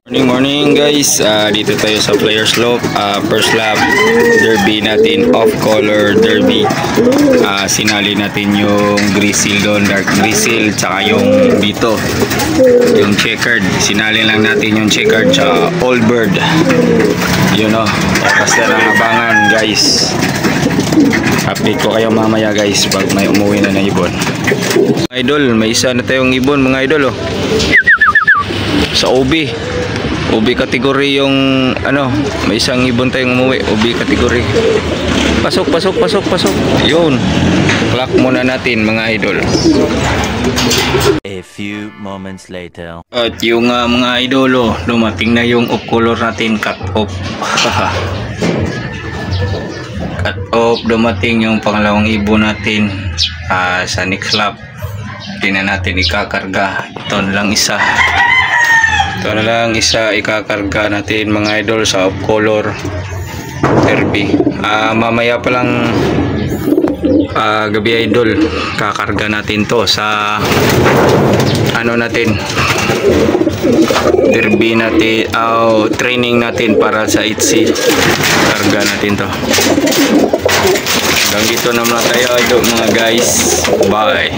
Morning guys, dito tayo sa Players Loop, first lap derby natin, off color derby. Sinali natin yung grizzle doon, dark grizzle, tsaka yung dito yung checkered. Sinali lang natin yung checkered tsaka all bird, yun o. Basta lang abangan guys, update ko kayo mamaya guys pag may umuwi na ibon. Idol, may isa na tayong ibon mga idol oh, sa OB kategory yung ano, may isang ibon tayong umuwi, OB kategory. Pasok. Yun. Clock muna natin mga idol. A few moments later. At yung mga idolo, dumating na yung off color natin, cut off. Cut off, dumating yung pangalawang ibon natin sa next lap. Hindi na natin ikakarga. Ito na lang isa. Ikakarga natin mga idol sa off color derby. Mamaya pa lang gabi idol, kakarga natin to sa ano natin, derby natin, training natin para sa ITC. Karga natin to. Hanggang dito naman tayo idol mga guys. Bye.